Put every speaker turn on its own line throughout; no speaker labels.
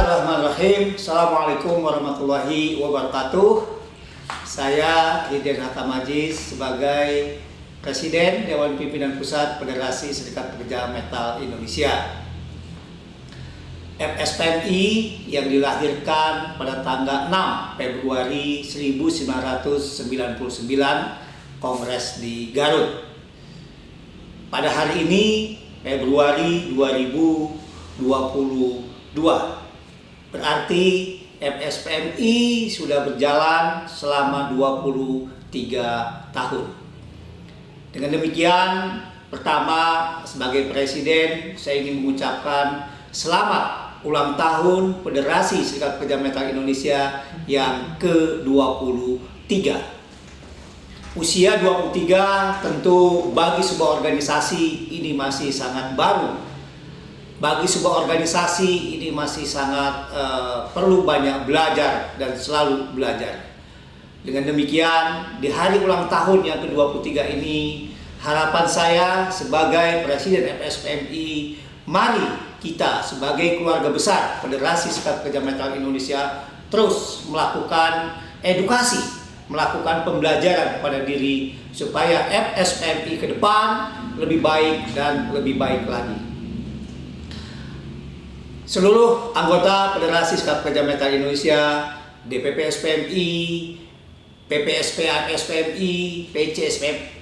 Bismillahirrahmanirrahim. Assalamualaikum warahmatullahi wabarakatuh. Saya Hidayat Hatta Majis sebagai Presiden Dewan Pimpinan Pusat Federasi Serikat Pekerja Metal Indonesia. FSPMI yang dilahirkan pada tanggal 6 Februari 1999, Kongres di Garut. Pada hari ini, Februari 2022, berarti FSPMI sudah berjalan selama 23 tahun. Dengan demikian, pertama sebagai Presiden saya ingin mengucapkan selamat ulang tahun Federasi Serikat Pekerja Metal Indonesia yang ke-23. Usia 23 tentu bagi sebuah organisasi ini masih sangat baru. Bagi sebuah organisasi ini masih sangat perlu banyak belajar dan selalu belajar. Dengan demikian, di hari ulang tahun yang ke-23 ini, harapan saya sebagai Presiden FSPMI, mari kita sebagai keluarga besar Federasi Serikat Pekerja Metal Indonesia terus melakukan edukasi, melakukan pembelajaran kepada diri supaya FSPMI ke depan lebih baik dan lebih baik lagi. Seluruh anggota Federasi Serikat Pekerja Metal Indonesia, DPP SPMI, PPSPA FSPMI, PC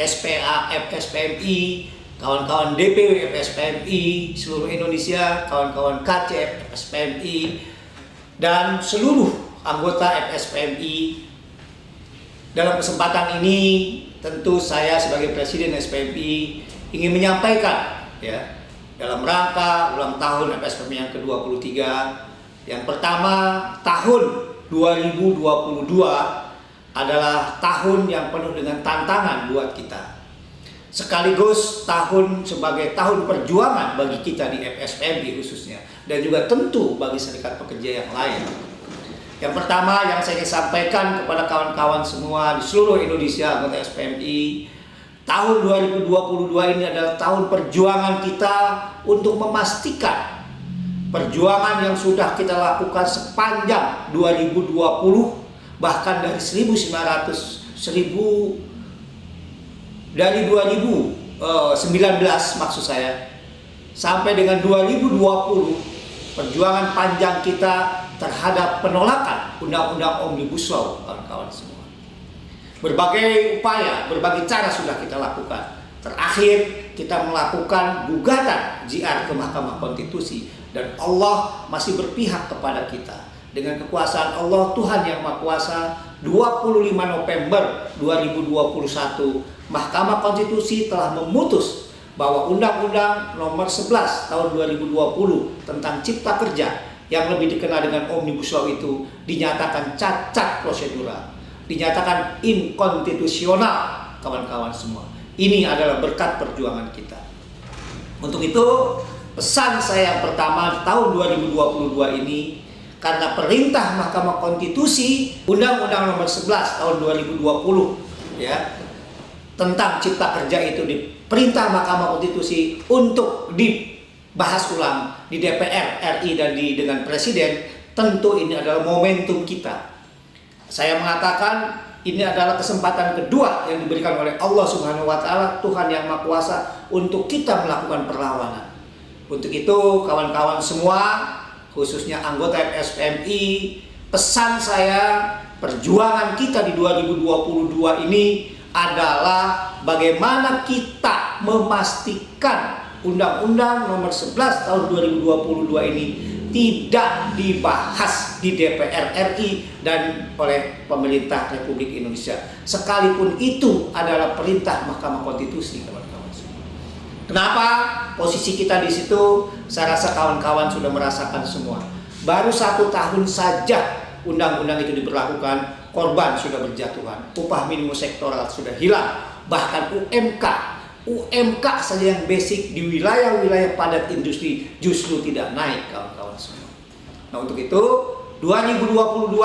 SPA FSPMI, kawan-kawan DPW FSPMI seluruh Indonesia, kawan-kawan KC FSPMI, dan seluruh anggota FSPMI. Dalam kesempatan ini, tentu saya sebagai Presiden SPMI ingin menyampaikan dalam rangka ulang tahun FSPMI yang ke-23. Yang pertama, tahun 2022 adalah tahun yang penuh dengan tantangan buat kita. Sekaligus tahun sebagai tahun perjuangan bagi kita di FSPMI khususnya, dan juga tentu bagi serikat pekerja yang lain. Yang pertama yang saya ingin sampaikan kepada kawan-kawan semua di seluruh Indonesia anggota FSPMI, tahun 2022 ini adalah tahun perjuangan kita untuk memastikan perjuangan yang sudah kita lakukan sepanjang 2020, bahkan dari 2019 maksud saya, sampai dengan 2020, perjuangan panjang kita terhadap penolakan Undang-Undang Omnibus Law, kawan-kawan semua. Berbagai upaya, berbagai cara sudah kita lakukan. Terakhir kita melakukan gugatan JR ke Mahkamah Konstitusi, dan Allah masih berpihak kepada kita. Dengan kekuasaan Allah, Tuhan yang Maha Kuasa, 25 November 2021, Mahkamah Konstitusi telah memutus bahwa Undang-Undang Nomor 11 Tahun 2020 tentang Cipta Kerja yang lebih dikenal dengan Omnibus Law itu dinyatakan cacat prosedural, dinyatakan inkonstitusional, kawan-kawan semua. Ini adalah berkat perjuangan kita. Untuk itu, pesan saya yang pertama di tahun 2022 ini, karena perintah Mahkamah Konstitusi Undang-Undang Nomor 11 Tahun 2020 tentang Cipta Kerja itu diperintah Mahkamah Konstitusi untuk dibahas ulang di DPR RI dan dengan Presiden, tentu ini adalah momentum kita. Saya mengatakan ini adalah kesempatan kedua yang diberikan oleh Allah Subhanahu wa Ta'ala, Tuhan yang Maha Kuasa, untuk kita melakukan perlawanan. Untuk itu, kawan-kawan semua, khususnya anggota FSPMI, pesan saya, perjuangan kita di 2022 ini adalah bagaimana kita memastikan Undang-Undang Nomor 11 Tahun 2022 ini tidak dibahas di DPR RI dan oleh pemerintah Republik Indonesia, sekalipun itu adalah perintah Mahkamah Konstitusi, kawan-kawan semua. Kenapa? Posisi kita di situ, saya rasa kawan-kawan sudah merasakan semua. Baru 1 tahun saja undang-undang itu diberlakukan, korban sudah berjatuhan, upah minimum sektoral sudah hilang, bahkan UMK saja yang basic di wilayah-wilayah padat industri justru tidak naik, kawan-kawan semua. Nah, untuk itu 2022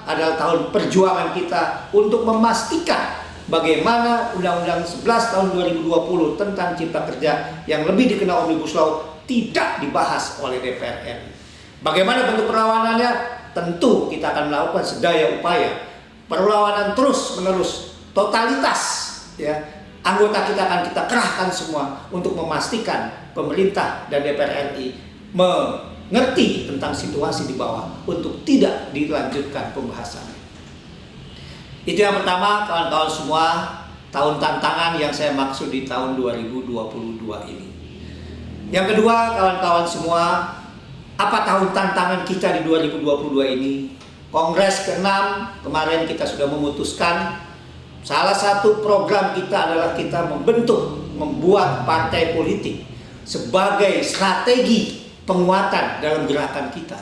adalah tahun perjuangan kita untuk memastikan bagaimana Undang-Undang 11 tahun 2020 tentang Cipta Kerja yang lebih dikenal Omnibus Law tidak dibahas oleh DPR RI. Bagaimana bentuk perlawanannya? Tentu kita akan melakukan sedaya upaya perlawanan terus menerus, totalitas, ya. Anggota kita akan kita kerahkan semua untuk memastikan pemerintah dan DPR RI mengerti tentang situasi di bawah untuk tidak dilanjutkan pembahasannya. Itu yang pertama, kawan-kawan semua, tahun tantangan yang saya maksud di tahun 2022 ini. Yang kedua, kawan-kawan semua, apa tahun tantangan kita di 2022 ini? Kongres ke-6 kemarin kita sudah memutuskan salah satu program kita adalah kita membuat partai politik sebagai strategi penguatan dalam gerakan kita.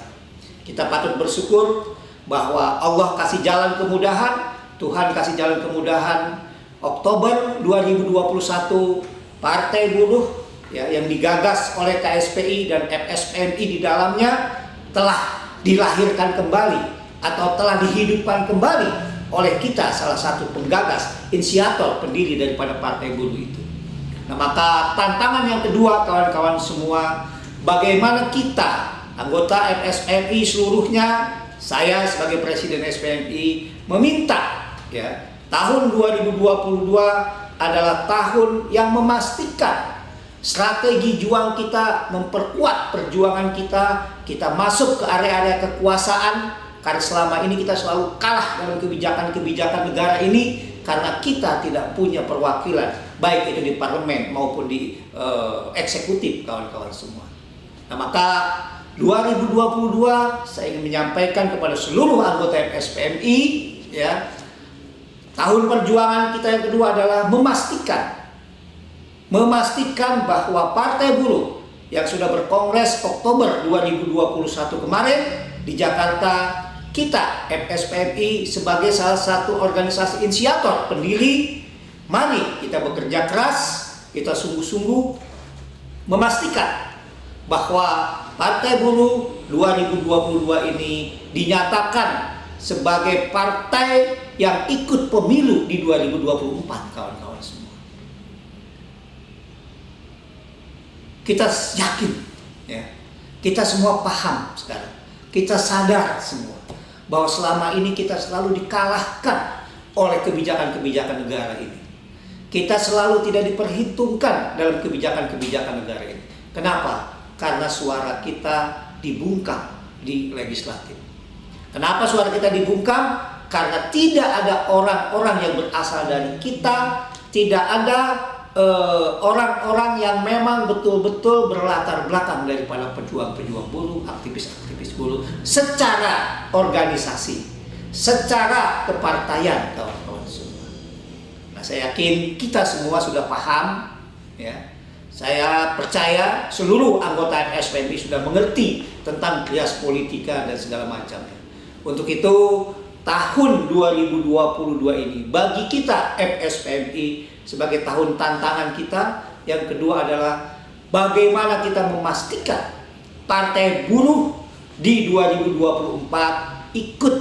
Kita patut bersyukur bahwa Allah kasih jalan kemudahan, Tuhan kasih jalan kemudahan. Oktober 2021 Partai Buruh ya, yang digagas oleh KSPI dan FSPMI di dalamnya telah dilahirkan kembali atau telah dihidupkan kembali oleh kita, salah satu penggagas, inisiator, pendiri daripada Partai Buruh itu. Nah, maka tantangan yang kedua, kawan-kawan semua, bagaimana kita, anggota FSPMI seluruhnya, saya sebagai Presiden SPMI meminta ya, tahun 2022 adalah tahun yang memastikan strategi juang kita, memperkuat perjuangan kita masuk ke area-area kekuasaan. Karena selama ini kita selalu kalah dalam kebijakan-kebijakan negara ini karena kita tidak punya perwakilan, baik itu di parlemen maupun di eksekutif, kawan-kawan semua. Nah, maka 2022 saya ingin menyampaikan kepada seluruh anggota FSPMI ya, tahun perjuangan kita yang kedua adalah memastikan bahwa Partai Buruh yang sudah berkongres Oktober 2021 kemarin di Jakarta, kita FSPMI sebagai salah satu organisasi inisiator pendiri, mari kita bekerja keras, kita sungguh-sungguh memastikan bahwa Partai Buruh 2022 ini dinyatakan sebagai partai yang ikut pemilu di 2024, kawan-kawan semua. Kita yakin ya, kita semua paham sekarang, kita sadar semua bahwa selama ini kita selalu dikalahkan oleh kebijakan-kebijakan negara ini. Kita selalu tidak diperhitungkan dalam kebijakan-kebijakan negara ini. Kenapa? Karena suara kita dibungkam di legislatif. Kenapa suara kita dibungkam? Karena tidak ada orang-orang yang berasal dari kita, tidak ada orang-orang yang memang betul-betul berlatar belakang daripada pejuang-pejuang buruh, aktivis-aktivis buruh secara organisasi, secara kepartaian, kawan-kawan semua. Nah, saya yakin kita semua sudah paham ya. Saya percaya seluruh anggota FSPMI sudah mengerti tentang kias politika dan segala macamnya. Untuk itu tahun 2022 ini bagi kita FSPMI sebagai tahun tantangan kita. Yang kedua adalah bagaimana kita memastikan Partai Buruh di 2024 ikut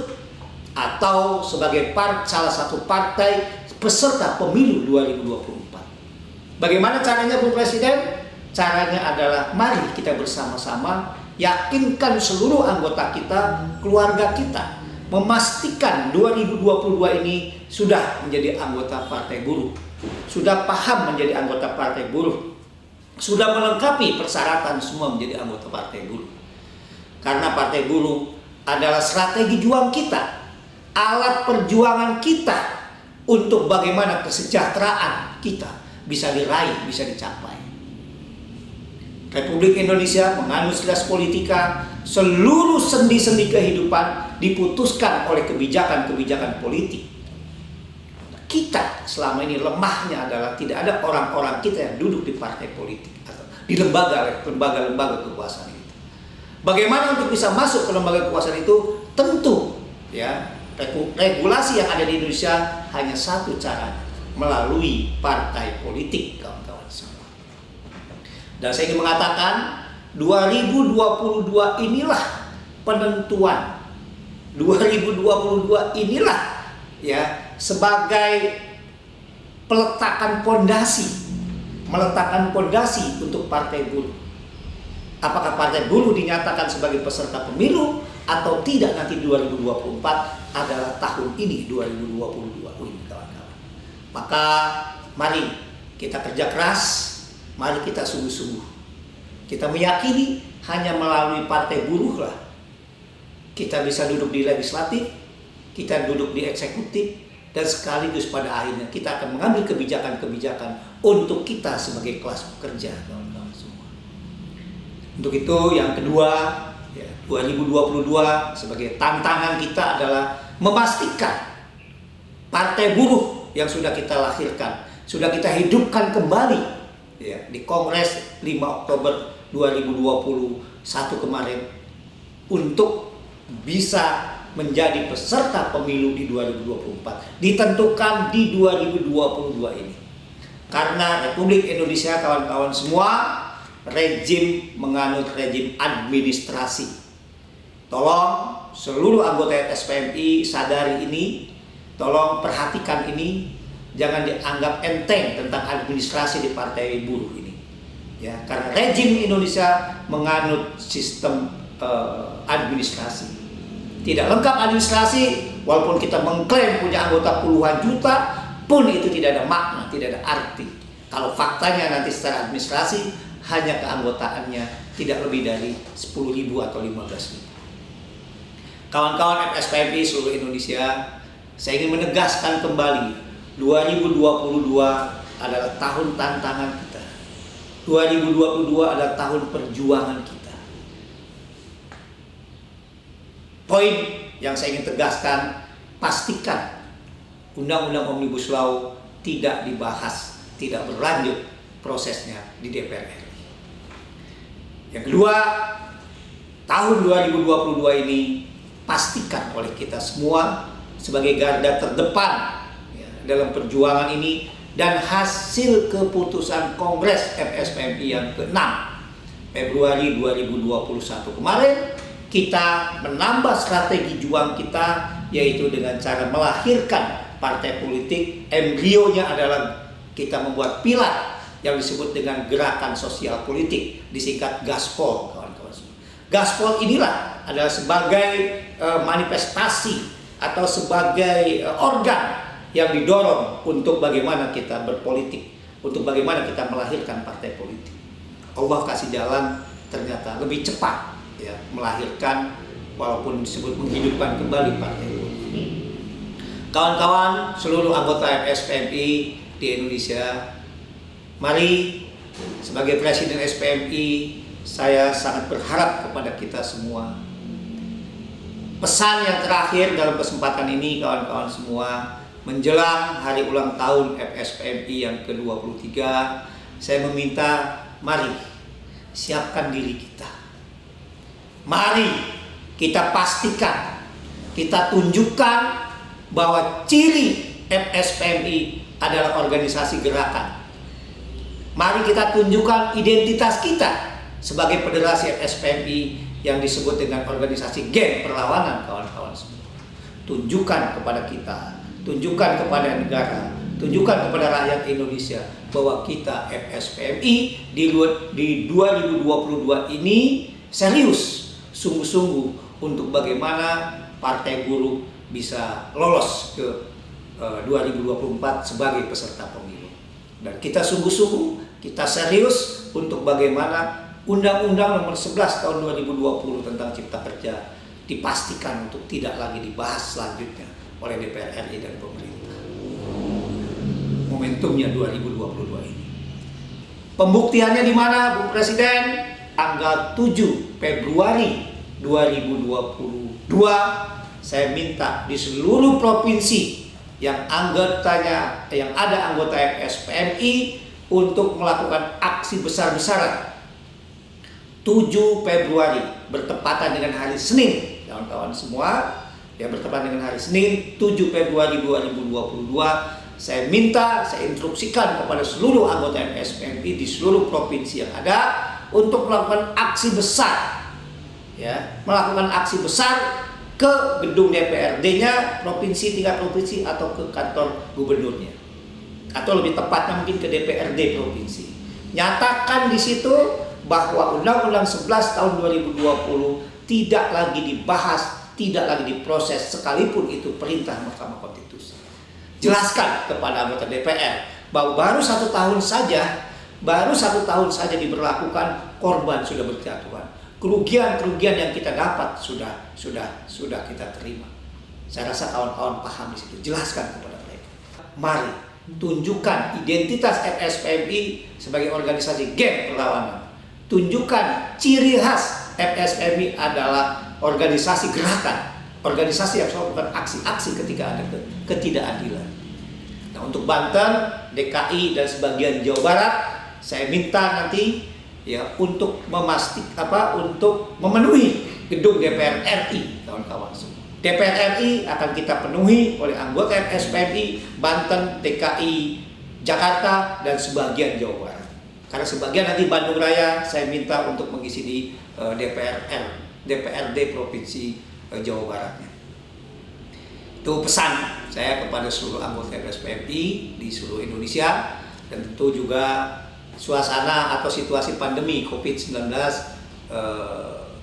atau sebagai salah satu partai peserta pemilu 2024. Bagaimana caranya, Bu Presiden? Caranya adalah mari kita bersama-sama yakinkan seluruh anggota kita, keluarga kita, memastikan 2022 ini sudah menjadi anggota Partai Buruh, sudah paham menjadi anggota Partai Buruh, sudah melengkapi persyaratan semua menjadi anggota Partai Buruh. Karena Partai Buruh adalah strategi juang kita, alat perjuangan kita untuk bagaimana kesejahteraan kita bisa diraih, bisa dicapai. Republik Indonesia menganut kias politika, seluruh sendi-sendi kehidupan diputuskan oleh kebijakan-kebijakan politik. Kita selama ini lemahnya adalah tidak ada orang-orang kita yang duduk di partai politik atau di lembaga-lembaga kekuasaan itu. Bagaimana untuk bisa masuk ke lembaga kekuasaan itu? Tentu ya, regulasi yang ada di Indonesia hanya satu cara, melalui partai politik, kawan-kawan semua. Dan saya ingin mengatakan 2022 inilah penentuan. 2022 inilah ya sebagai meletakkan pondasi untuk Partai Buruh apakah Partai Buruh dinyatakan sebagai peserta pemilu atau tidak nanti 2024 adalah tahun ini 2022 ini kawan-kawan. Maka mari kita kerja keras, mari kita sungguh-sungguh. Kita meyakini hanya melalui Partai Buruh lah kita bisa duduk di legislatif, kita duduk di eksekutif, dan sekaligus pada akhirnya kita akan mengambil kebijakan-kebijakan untuk kita sebagai kelas pekerja, kawan-kawan semua. Untuk itu yang kedua, 2022 sebagai tantangan kita adalah memastikan Partai Buruh yang sudah kita lahirkan, sudah kita hidupkan kembali di Kongres 5 Oktober 2021 kemarin untuk bisa menjadi peserta pemilu di 2024 ditentukan di 2022 ini. Karena Republik Indonesia kawan-kawan semua rejim menganut rejim administrasi. Tolong seluruh anggota SPMI sadari ini, tolong perhatikan ini, jangan dianggap enteng tentang administrasi di Partai Buruh ini. Ya, karena rejim Indonesia menganut sistem administrasi. Tidak lengkap administrasi, walaupun kita mengklaim punya anggota puluhan juta, pun itu tidak ada makna, tidak ada arti. Kalau faktanya nanti secara administrasi, hanya keanggotaannya tidak lebih dari 10.000 atau 15.000. Kawan-kawan FSPMI seluruh Indonesia, saya ingin menegaskan kembali, 2022 adalah tahun tantangan kita. 2022 adalah tahun perjuangan kita. Poin yang saya ingin tegaskan, pastikan Undang-Undang Omnibus Law tidak dibahas, tidak berlanjut prosesnya di DPR RI. Yang kedua, tahun 2022 ini pastikan oleh kita semua sebagai garda terdepan dalam perjuangan ini dan hasil keputusan Kongres FSPMI yang ke-6 Februari 2021 kemarin, kita menambah strategi juang kita, yaitu dengan cara melahirkan partai politik. Embrionya adalah kita membuat pilar yang disebut dengan gerakan sosial politik, disingkat Gaspol, kawan-kawan. Gaspol inilah adalah sebagai manifestasi atau sebagai organ yang didorong untuk bagaimana kita berpolitik, untuk bagaimana kita melahirkan partai politik. Allah kasih jalan ternyata lebih cepat melahirkan, walaupun disebut menghidupkan kembali partai politik. Kawan-kawan seluruh anggota FSPMI di Indonesia, mari sebagai Presiden SPMI, saya sangat berharap kepada kita semua. Pesan yang terakhir dalam kesempatan ini kawan-kawan semua, menjelang hari ulang tahun FSPMI yang ke-23, saya meminta mari siapkan diri kita. Mari kita pastikan, kita tunjukkan bahwa ciri FSPMI adalah organisasi gerakan. Mari kita tunjukkan identitas kita sebagai federasi FSPMI yang disebut dengan organisasi geng perlawanan, kawan-kawan semua. Tunjukkan kepada kita, tunjukkan kepada negara, tunjukkan kepada rakyat Indonesia bahwa kita FSPMI di 2022 ini serius, sungguh-sungguh untuk bagaimana Partai Buruh bisa lolos ke 2024 sebagai peserta pemilu. Dan kita sungguh-sungguh, kita serius untuk bagaimana Undang-Undang Nomor 11 Tahun 2020 tentang Cipta Kerja dipastikan untuk tidak lagi dibahas selanjutnya oleh DPR RI dan pemerintah. Momentumnya 2022 ini. Pembuktiannya di mana, Bu Presiden? Tanggal 7 Februari 2022, saya minta di seluruh provinsi yang anggotanya, yang ada anggota FSPMI untuk melakukan aksi besar-besaran. 7 Februari bertepatan dengan hari Senin, kawan-kawan semua, yang bertepatan dengan hari Senin 7 Februari 2022, saya minta, saya instruksikan kepada seluruh anggota FSPMI di seluruh provinsi yang ada untuk melakukan aksi besar, melakukan aksi besar ke gedung DPRD-nya provinsi, tingkat provinsi, atau ke kantor gubernurnya, atau lebih tepatnya mungkin ke DPRD provinsi. Nyatakan di situ bahwa Undang-Undang 11 tahun 2020 tidak lagi dibahas, tidak lagi diproses, sekalipun itu perintah Mahkamah Konstitusi. Jelaskan kepada anggota DPR bahwa baru 1 tahun saja diberlakukan, korban sudah berjatuhan, kerugian yang kita dapat sudah kita terima. Saya rasa kawan-kawan paham di situ. Jelaskan kepada mereka. Mari tunjukkan identitas FSPMI sebagai organisasi geng perlawanan. Tunjukkan ciri khas FSPMI adalah organisasi gerakan, organisasi yang selalu melakukan aksi-aksi ketika ada ketidakadilan. Nah, untuk Banten, DKI dan sebagian Jawa Barat, saya minta nanti ya untuk untuk memenuhi gedung DPR RI, kawan-kawan semua. DPR RI akan kita penuhi oleh anggota FSPMI Banten, DKI, Jakarta, dan sebagian Jawa Barat. Karena sebagian nanti Bandung Raya saya minta untuk mengisi di DPRD Provinsi Jawa Baratnya. Itu pesan saya kepada seluruh anggota FSPMI di seluruh Indonesia, dan tentu juga suasana atau situasi pandemi COVID-19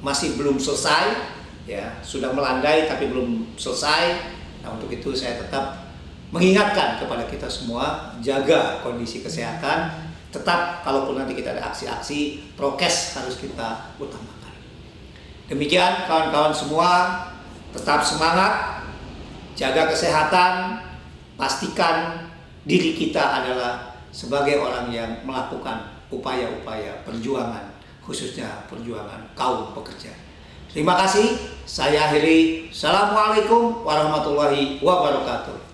masih belum selesai. Ya, sudah melandai tapi belum selesai. Nah, untuk itu saya tetap mengingatkan kepada kita semua, jaga kondisi kesehatan. Tetap kalaupun nanti kita ada aksi-aksi, prokes harus kita utamakan. Demikian kawan-kawan semua, tetap semangat, jaga kesehatan, pastikan diri kita adalah sebagai orang yang melakukan upaya-upaya perjuangan, khususnya perjuangan kaum pekerja. Terima kasih, saya akhiri. Assalamualaikum warahmatullahi wabarakatuh.